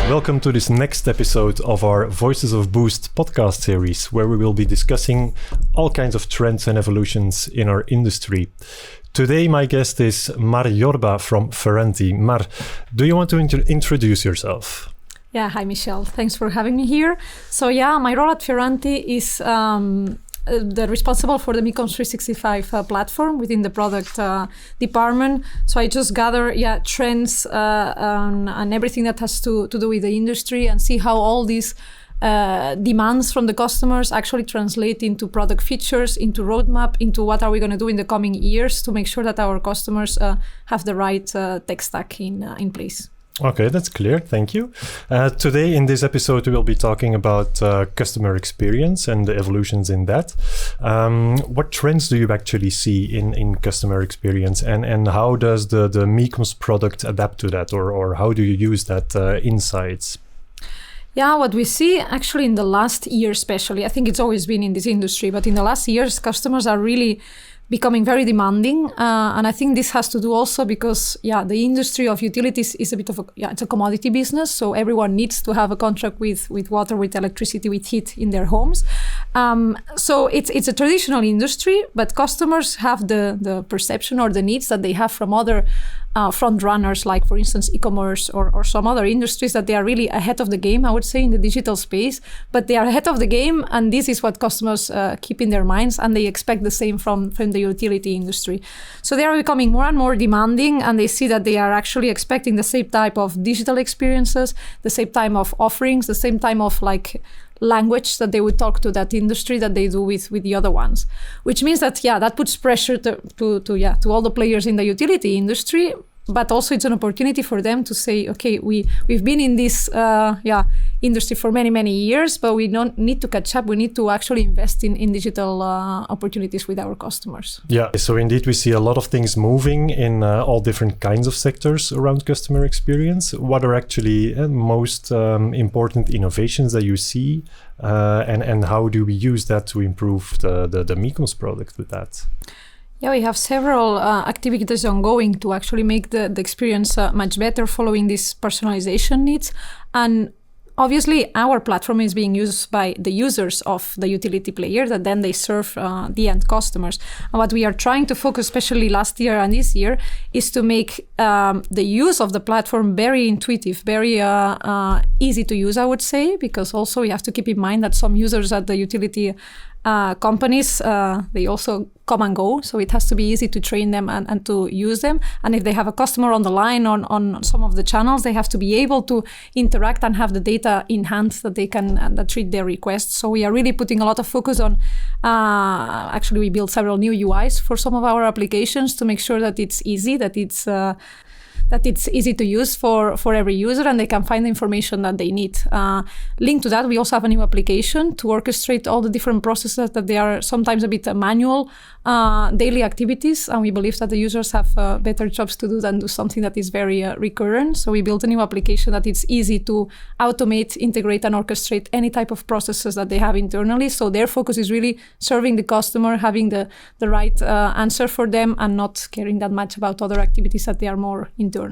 Welcome to this next episode of our Voices of Boost podcast series, where we will be discussing all kinds of trends and evolutions in our industry. Today, my guest is Mar Jorba from Ferranti. Mar, do you want to introduce yourself? Yeah, hi, Michelle. Thanks for having me here. So my role at Ferranti is the responsible for the Micons 365 platform within the product department. So I just gather trends and everything that has to do with the industry and see how all these demands from the customers actually translate into product features, into roadmap, into what are we going to do in the coming years to make sure that our customers have the right tech stack in place. Okay, that's clear. Thank you. Today in this episode, we will be talking about customer experience and the evolutions in that. What trends do you actually see in customer experience, and how does the Micons product adapt to that, or how do you use that insights? Yeah, what we see actually in the last year especially, I think it's always been in this industry, but in the last years, customers are really becoming very demanding. And I think this has to do also because, the industry of utilities is a bit of it's a commodity business. So everyone needs to have a contract with water, with electricity, with heat in their homes. So it's a traditional industry, but customers have the perception or the needs that they have from other front runners, like for instance, e-commerce or some other industries, that they are really ahead of the game, I would say, in the digital space. But they are ahead of the game, and this is what customers keep in their minds, and they expect the same from the utility industry. So they are becoming more and more demanding, and they see that they are actually expecting the same type of digital experiences, the same type of offerings, the same type of language that they would talk to that industry that they do with the other ones, which means that that puts pressure to all the players in the utility industry, but also it's an opportunity for them to say, okay, we've been in this industry for many years, but we don't need to catch up. We need to actually invest in digital opportunities with our customers. Yeah, so indeed we see a lot of things moving in all different kinds of sectors around customer experience. What are actually most important innovations that you see, and how do we use that to improve the Micons product with that? Yeah, we have several activities ongoing to actually make the experience much better following these personalization needs. And obviously, our platform is being used by the users of the utility player that then they serve the end customers. And what we are trying to focus, especially last year and this year, is to make the use of the platform very intuitive, very easy to use, I would say, because also we have to keep in mind that some users at the utility companies, they also come and go. So it has to be easy to train them and to use them. And if they have a customer on the line on some of the channels, they have to be able to interact and have the data in hand that they can treat their requests. So we are really putting a lot of focus on, actually we built several new UIs for some of our applications to make sure that it's easy, that it's easy to use for every user and they can find the information that they need. Linked to that, we also have a new application to orchestrate all the different processes that they are sometimes a bit manual daily activities. And we believe that the users have better jobs to do than do something that is very recurrent. So we built a new application that it's easy to automate, integrate, and orchestrate any type of processes that they have internally. So their focus is really serving the customer, having the right answer for them, and not caring that much about other activities that they are more internal.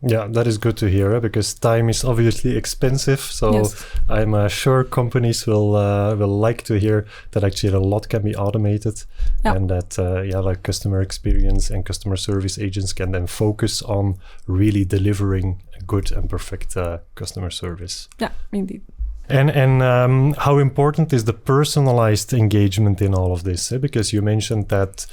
Yeah, that is good to hear, because time is obviously expensive. So yes. I'm sure companies will like to hear that actually a lot can be automated, and that like customer experience and customer service agents can then focus on really delivering good and perfect customer service. Yeah, indeed. And how important is the personalized engagement in all of this? Because you mentioned that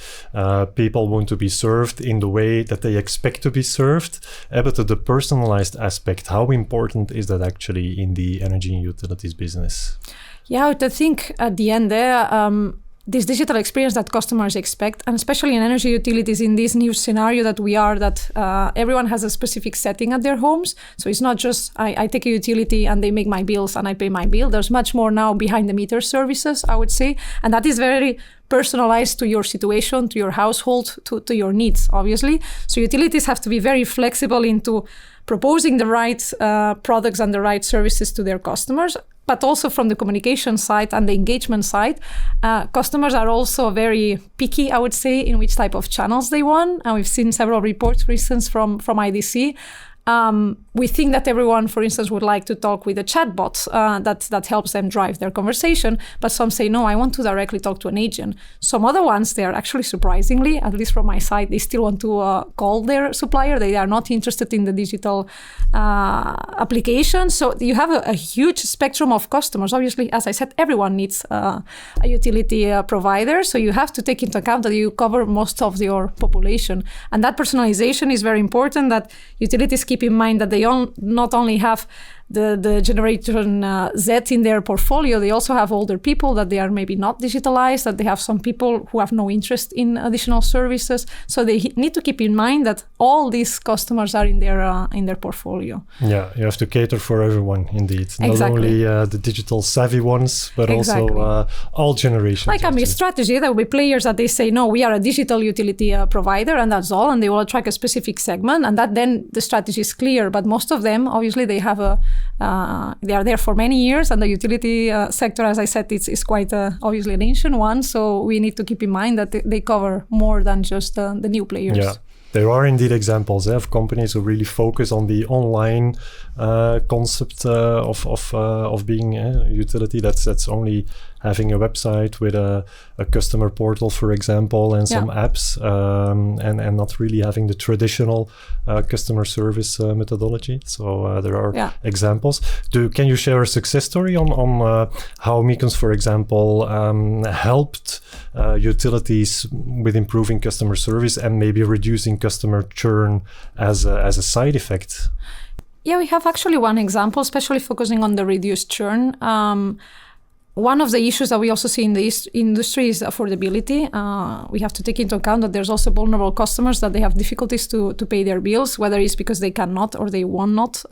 people want to be served in the way that they expect to be served. But the personalized aspect, how important is that actually in the energy and utilities business? Yeah, I think at the end this digital experience that customers expect, and especially in energy utilities in this new scenario that we are, that everyone has a specific setting at their homes. So it's not just I take a utility and they make my bills and I pay my bill. There's much more now behind the meter services, I would say. And that is very personalized to your situation, to your household, to your needs, obviously. So utilities have to be very flexible into proposing the right products and the right services to their customers. But also from the communication side and the engagement side, customers are also very picky, I would say, in which type of channels they want. And we've seen several reports, for instance, from IDC. we think that everyone, for instance, would like to talk with a chatbot that helps them drive their conversation. But some say, no, I want to directly talk to an agent. Some other ones, they are actually surprisingly, at least from my side, they still want to call their supplier. They are not interested in the digital application. So you have a huge spectrum of customers. Obviously, as I said, everyone needs a utility provider. So you have to take into account that you cover most of your population. And that personalization is very important, that utilities keep in mind that they not only have the generation Z in their portfolio, they also have older people that they are maybe not digitalized, that they have some people who have no interest in additional services. So they need to keep in mind that all these customers are in their portfolio. Yeah, you have to cater for everyone, indeed. Not only the digital savvy ones, but also all generations. Like a strategy, there will be players that they say, no, we are a digital utility provider, and that's all, and they will attract a specific segment, and that then the strategy is clear. But most of them, obviously, they have they are there for many years, and the utility sector, as I said, is quite obviously an ancient one. So we need to keep in mind that they cover more than just the new players. Yeah. There are indeed examples of companies who really focus on the online concept of being a utility. That's only having a website with a customer portal, for example, and some apps, and not really having the traditional customer service methodology. So there are examples. Can you share a success story on how Meekons, for example, helped utilities with improving customer service and maybe reducing customer churn as a side effect? Yeah, we have actually one example, especially focusing on the reduced churn. One of the issues that we also see in the industry is affordability. We have to take into account that there's also vulnerable customers that they have difficulties to pay their bills, whether it's because they cannot or they will not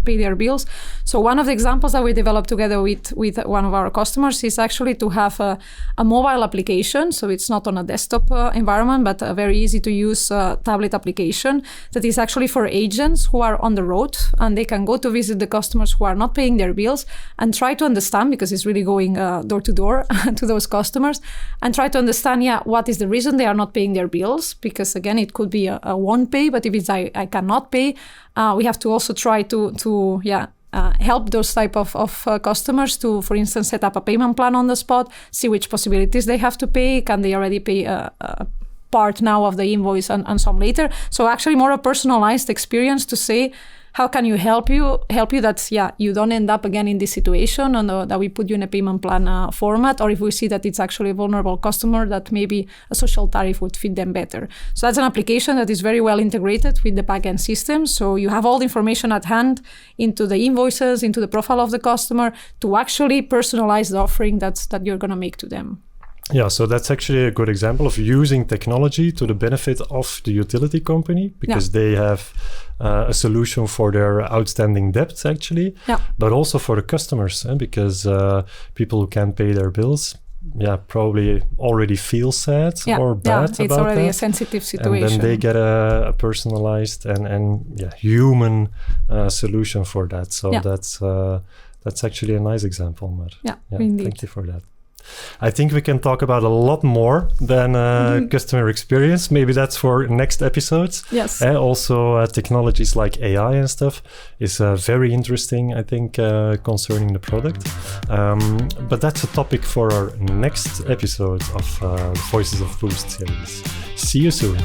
pay their bills. So one of the examples that we developed together with one of our customers is actually to have a mobile application. So it's not on a desktop environment, but a very easy to use tablet application that is actually for agents who are on the road, and they can go to visit the customers who are not paying their bills and try to understand, because it's really going door to door to those customers, and try to understand, what is the reason they are not paying their bills? Because again, it could be a won't pay, but if it's I cannot pay, we have to also try to help those type of customers to, for instance, set up a payment plan on the spot, see which possibilities they have to pay. Can they already pay a part now of the invoice and some later? So actually more a personalized experience to say, how can you help you that you don't end up again in this situation, and that we put you in a payment plan format, or if we see that it's actually a vulnerable customer, that maybe a social tariff would fit them better. So that's an application that is very well integrated with the backend system. So you have all the information at hand into the invoices, into the profile of the customer, to actually personalize the offering that you're going to make to them. Yeah, so that's actually a good example of using technology to the benefit of the utility company, because they have a solution for their outstanding debts, actually, but also for the customers, because people who can't pay their bills, probably already feel sad or bad about it. It's already that. A sensitive situation. And then they get a personalized and human solution for that. So that's actually a nice example, Mar. Indeed. Thank you for that. I think we can talk about a lot more than customer experience. Maybe that's for next episodes. Yes. Also, technologies like AI and stuff is very interesting, I think, concerning the product. But that's a topic for our next episode of Voices of Boost series. See you soon.